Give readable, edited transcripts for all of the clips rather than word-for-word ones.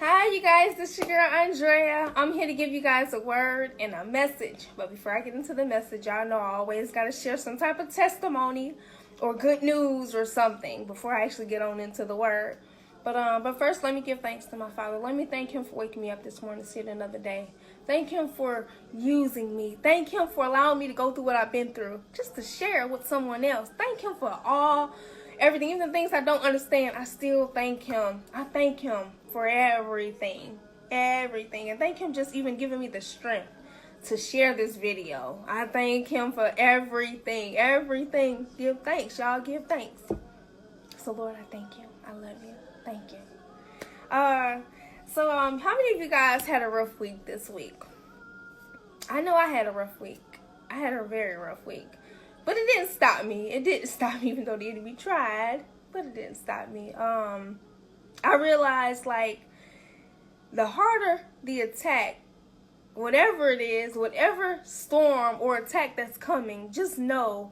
Hi, you guys. This is your girl, Andrea. I'm here to give you guys a word and a message. But before I get into the message, y'all know I always got to share some type of testimony or good news or something before I actually get on into the word. But first, let me give thanks to my Father. Let me thank Him for waking me up this morning to see it another day. Thank Him for using me. Thank Him for allowing me to go through what I've been through just to share with someone else. Thank Him for everything, even the things I don't understand. I still thank Him. I thank Him for everything. And thank Him just even giving me the strength to share this video. I thank Him for everything. Give thanks, y'all. Give thanks. So Lord, I thank you. I love you. Thank you. How many of you guys had a rough week this week? I know I had a rough week. I had a very rough week. But it didn't stop me. It didn't stop me even though the enemy tried. But it didn't stop me. I realized, like, the harder the attack, whatever it is, whatever storm or attack that's coming, just know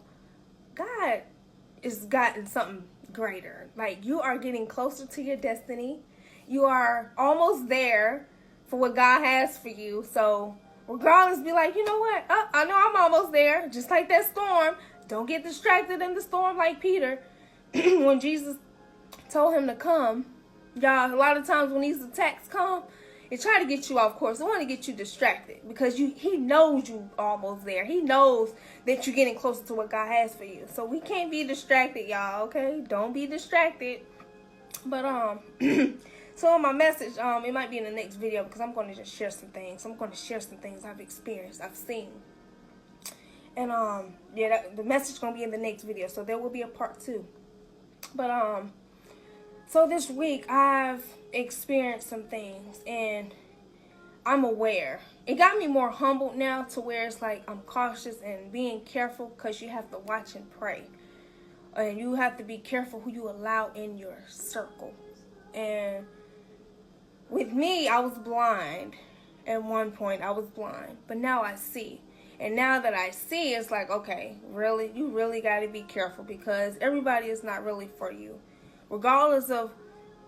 God has gotten something greater. Like, you are getting closer to your destiny. You are almost there for what God has for you. So regardless, be like, you know what? I know I'm almost there. Just like that storm. Don't get distracted in the storm like Peter. When Jesus told him to come, y'all, a lot of times when these attacks come, it try to get you off course. It want to get you distracted because he knows you almost there. He knows that you're getting closer to what God has for you. So we can't be distracted, y'all, okay? Don't be distracted. But so my message, it might be in the next video because I'm going to just share some things. I'm going to share some things I've experienced, I've seen. And the message going to be in the next video. So there will be a part 2. But so this week I've experienced some things and I'm aware. It got me more humbled now to where it's like I'm cautious and being careful because you have to watch and pray. And you have to be careful who you allow in your circle. And with me, I was blind. At one point, I was blind. But now I see. And now that I see, it's like, okay, really? You really got to be careful because everybody is not really for you. Regardless of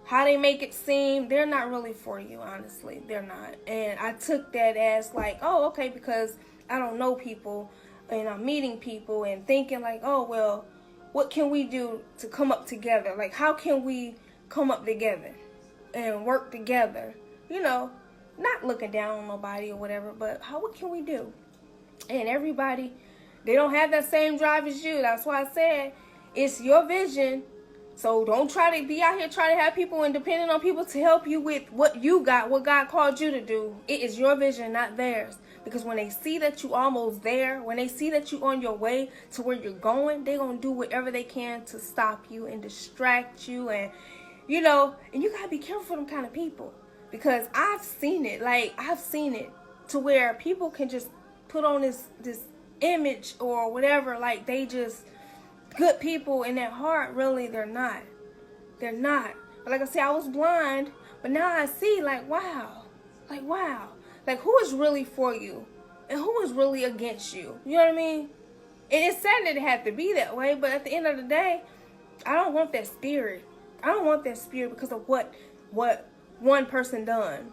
how they make it seem, they're not really for you, honestly. They're not. And I took that as like, oh, okay, because I don't know people and I'm meeting people and thinking like, oh, well, what can we do to come up together? Like, how can we come up together and work together? You know, not looking down on nobody or whatever, but what can we do? And everybody, they don't have that same drive as you. That's why I said it's your vision. So don't try to be out here trying to have people and depending on people to help you with what you got, what God called you to do. It is your vision, not theirs. Because when they see that you almost there, when they see that you on your way to where you're going, they're going to do whatever they can to stop you and distract you. And, you know, and you got to be careful for them kind of people. Because I've seen it. Like, I've seen it to where people can just put on this image or whatever. Like, they just good people in their heart. Really, they're not. They're not. But like I said, I was blind. But now I see, like, wow. Like, wow. Like, who is really for you? And who is really against you? You know what I mean? And it's sad that it had to be that way. But at the end of the day, I don't want that spirit. I don't want that spirit because of what one person done.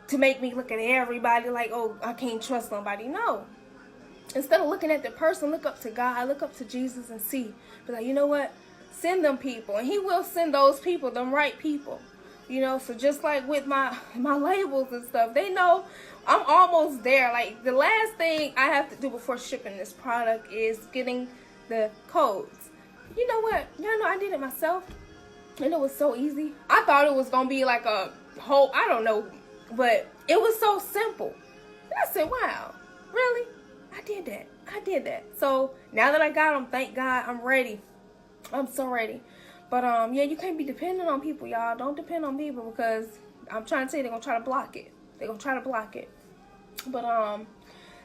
To make me look at everybody like, oh, I can't trust nobody. No. Instead of looking at the person, look up to God. Look up to Jesus and see. Be like, you know what? Send them people. And He will send those people, them right people. You know, so just like with my labels and stuff, they know I'm almost there. Like, the last thing I have to do before shipping this product is getting the codes. You know what? Y'all know I did it myself. And it was so easy. I thought it was going to be like a whole, I don't know. But it was so simple. And I said, wow, really? I did that. So now that I got them, thank God, I'm ready. I'm so ready. But yeah, you can't be dependent on people, y'all. Don't depend on people because I'm trying to tell you, they're gonna try to block it. But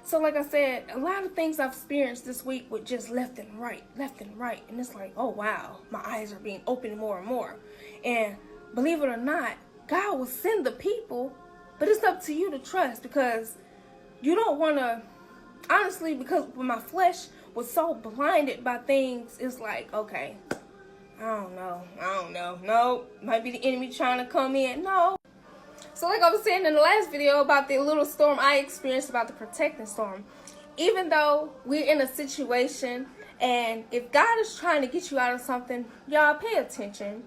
so like I said, a lot of things I've experienced this week with just left and right. And it's like, oh wow, my eyes are being opened more and more. And believe it or not, God will send the people, but it's up to you to trust because you don't want to. Honestly, because when my flesh was so blinded by things, it's like, okay, I don't know. No, might be the enemy trying to come in. No, So like I was saying in the last video about the little storm I experienced, about the protecting storm, even though we're in a situation, and if God is trying to get you out of something, y'all pay attention.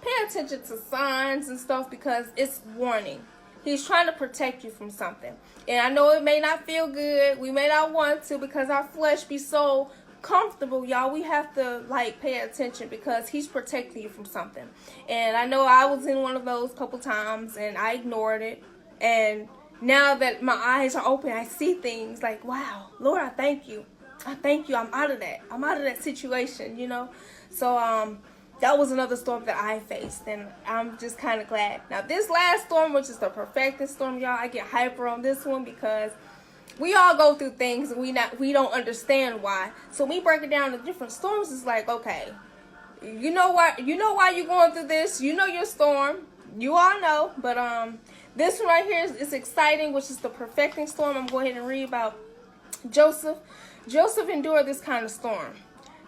Pay attention to signs and stuff, because it's warning. He's trying to protect you from something. And I know it may not feel good. We may not want to, because our flesh be so comfortable, y'all. We have to like pay attention, because he's protecting you from something. And I know I was in one of those couple times and I ignored it. And now that my eyes are open, I see things like, wow, Lord, I thank you. I thank you. I'm out of that. I'm out of that situation, you know. So that was another storm that I faced, and I'm just kind of glad. Now, this last storm, which is the perfecting storm, y'all, I get hyper on this one, because we all go through things and we don't understand why. So we break it down to different storms. It's like, okay, you know why you're going through this. You know your storm. You all know. But this one right here is exciting, which is the perfecting storm. I'm going to go ahead and read about Joseph. Joseph endured this kind of storm.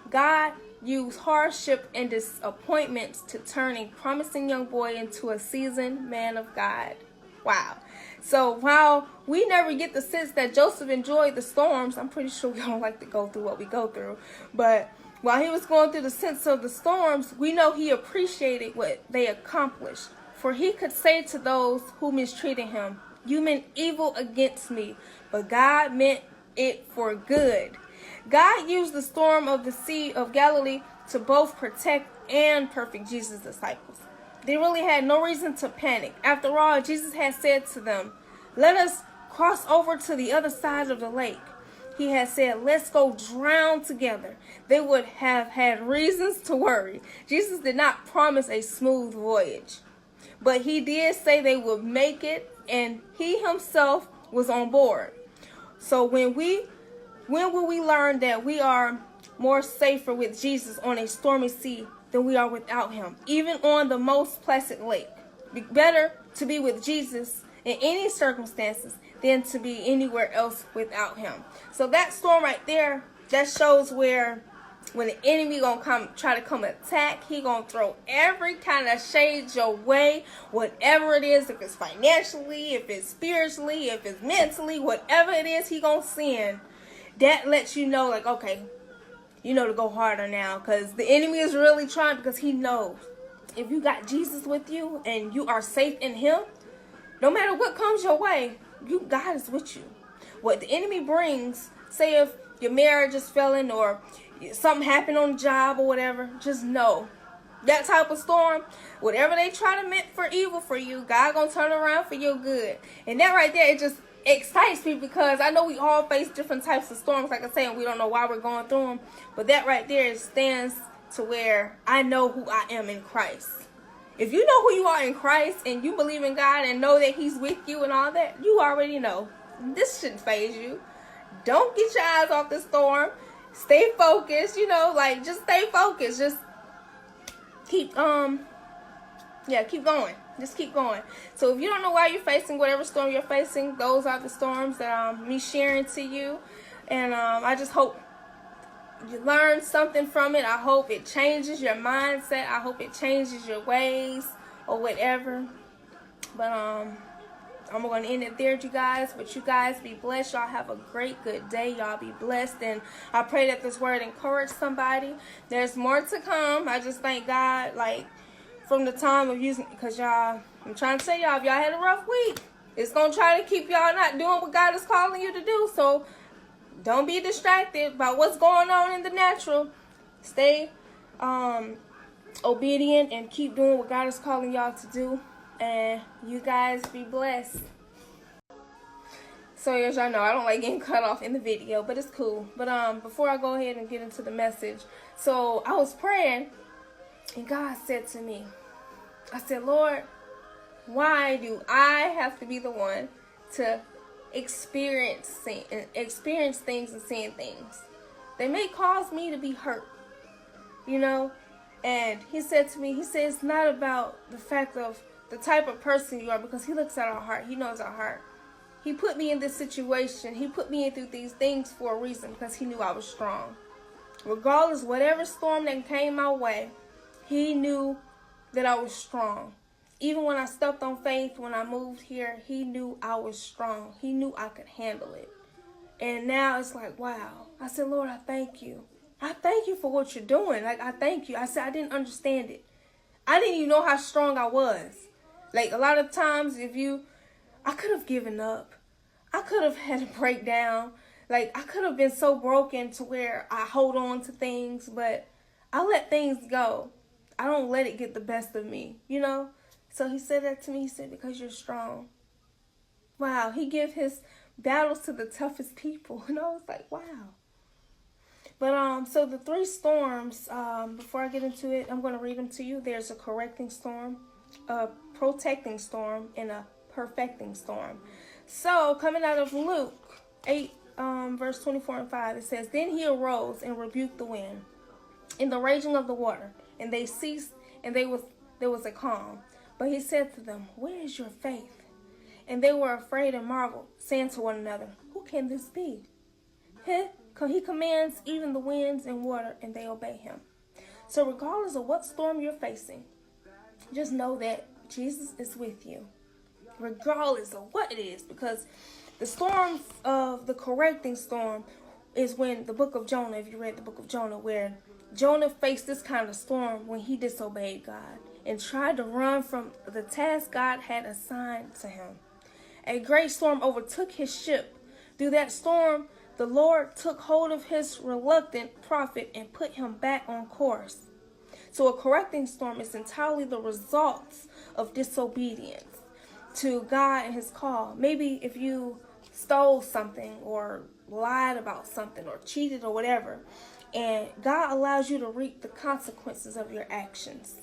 God used hardship and disappointments to turn a promising young boy into a seasoned man of God. Wow. So while we never get the sense that Joseph enjoyed the storms, I'm pretty sure we don't like to go through what we go through, but while he was going through the sense of the storms, we know he appreciated what they accomplished. For he could say to those who mistreated him, "You meant evil against me, but God meant it for good." God used the storm of the Sea of Galilee to both protect and perfect Jesus' disciples. They really had no reason to panic. After all, Jesus had said to them, "Let us cross over to the other side of the lake." He had said, "Let's go drown together." They would have had reasons to worry. Jesus did not promise a smooth voyage, but he did say they would make it, and he himself was on board. So when will we learn that we are more safer with Jesus on a stormy sea than we are without him, even on the most placid lake? Better to be with Jesus in any circumstances than to be anywhere else without him. So that storm right there, that shows where when the enemy gonna try to come attack, he gonna throw every kind of shade your way, whatever it is, if it's financially, if it's spiritually, if it's mentally, whatever it is he gonna send. That lets you know, like, okay, you know to go harder now, because the enemy is really trying, because he knows if you got Jesus with you and you are safe in him, no matter what comes your way, God is with you. What the enemy brings, say if your marriage is failing or something happened on the job or whatever, just know that type of storm, whatever they try to meant for evil for you, God gonna turn around for your good. And that right there, it just excites me, because I know we all face different types of storms, like I say, and we don't know why we're going through them. But that right there stands to where I know who I am in Christ. If you know who you are in Christ and you believe in God and know that he's with you and all that, you already know. This shouldn't faze you. Don't get your eyes off the storm. Stay focused, you know, like just stay focused. Just keep keep going. Just keep going. So if you don't know why you're facing whatever storm you're facing, those are the storms that I'm me sharing to you. And I just hope you learn something from it. I hope it changes your mindset. I hope it changes your ways or whatever. But I'm going to end it there, you guys. But you guys be blessed. Y'all have a great, good day. Y'all be blessed. And I pray that this word encourage somebody. There's more to come. I just thank God, like, from the time of using, because y'all, I'm trying to tell y'all, if y'all had a rough week, it's going to try to keep y'all not doing what God is calling you to do. So don't be distracted by what's going on in the natural. Stay obedient and keep doing what God is calling y'all to do. And you guys be blessed. So as y'all know, I don't like getting cut off in the video, but it's cool. But before I go ahead and get into the message, so I was praying, and God said to me, I said, "Lord, why do I have to be the one to experience things and seeing things? They may cause me to be hurt, you know." And he said to me, he said, it's not about the fact of the type of person you are, because he looks at our heart. He knows our heart. He put me in this situation. He put me in through these things for a reason, because he knew I was strong. Regardless, whatever storm that came my way, he knew that I was strong. Even when I stepped on faith, when I moved here, he knew I was strong. He knew I could handle it. And now it's like, wow. I said, Lord, I thank you. I thank you for what you're doing. Like, I thank you. I said, I didn't understand it. I didn't even know how strong I was. Like, a lot of times, I could have given up. I could have had a breakdown. Like, I could have been so broken to where I hold on to things, but I let things go. I don't let it get the best of me, you know? So he said that to me. He said, because you're strong. Wow, he give his battles to the toughest people. And I was like, wow. But so the three storms, before I get into it, I'm going to read them to you. There's a correcting storm, a protecting storm, and a perfecting storm. So coming out of Luke 8, verse 24 and 5, it says, Then he arose and rebuked the wind and the raging of the water, and they ceased, and there was a calm. But he said to them, Where is your faith? And they were afraid and marveled, saying to one another, Who can this be? He commands even the winds and water, and they obey him. So regardless of what storm you're facing, just know that Jesus is with you, regardless of what it is. Because the storms of the correcting storm is when the book of Jonah, if you read the book of Jonah, where Jonah faced this kind of storm when he disobeyed God and tried to run from the task God had assigned to him. A great storm overtook his ship. Through that storm, the Lord took hold of his reluctant prophet and put him back on course. So a correcting storm is entirely the results of disobedience to God and his call. Maybe if you stole something or lied about something or cheated or whatever, and God allows you to reap the consequences of your actions.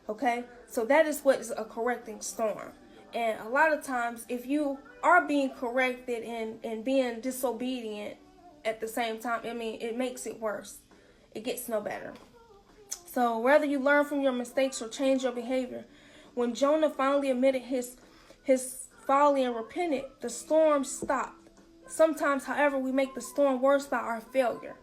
Okay? So that is what is a correcting storm. And a lot of times, if you are being corrected and being disobedient at the same time, I mean, it makes it worse. It gets no better. So whether you learn from your mistakes or change your behavior, when Jonah finally admitted his folly and repented, the storm stopped. Sometimes, however, we make the storm worse by our failure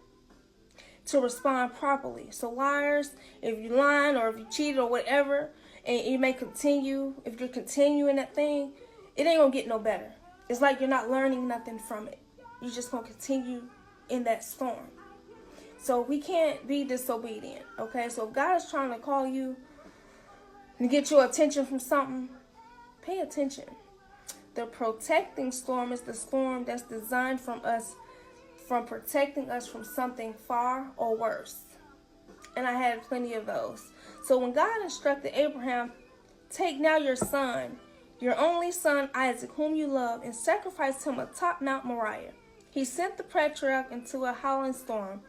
to respond properly. So liars, if you're lying or if you cheated or whatever, and you may continue, if you're continuing that thing, it ain't gonna get no better. It's like you're not learning nothing from it. You're just gonna continue in that storm. So we can't be disobedient, okay? So if God is trying to call you and get your attention from something, pay attention. The protecting storm is the storm that's designed from protecting us from something far or worse. And I had plenty of those. So when God instructed Abraham, take now your son, your only son Isaac, whom you love, and sacrifice him atop Mount Moriah, he sent the patriarch into a howling storm.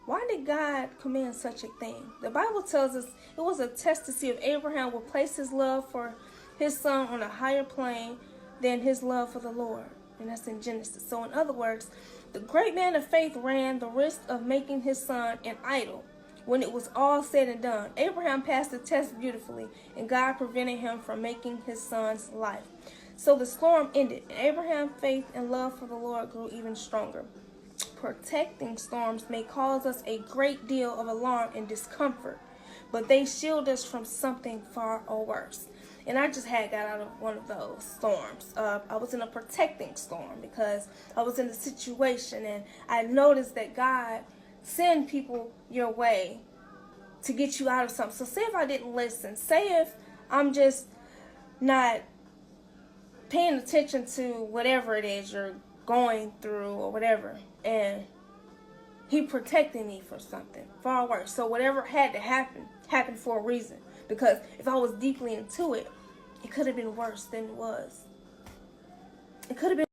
Why did God command such a thing? The Bible tells us it was a test to see if Abraham would place his love for his son on a higher plane than his love for the Lord. And that's in Genesis. So in other words, the great man of faith ran the risk of making his son an idol. When it was all said and done, Abraham passed the test beautifully, and God prevented him from making his son's life. So the storm ended, and Abraham's faith and love for the Lord grew even stronger. Protecting storms may cause us a great deal of alarm and discomfort, but they shield us from something far or worse. And I just got out of one of those storms. I was in a protecting storm because I was in a situation, and I noticed that God send people your way to get you out of something. So say if I didn't listen, say if I'm just not paying attention to whatever it is you're going through or whatever, and he protected me for something far worse. So whatever had to happen happened for a reason, because if I was deeply into it, it could have been worse than it was. It could have been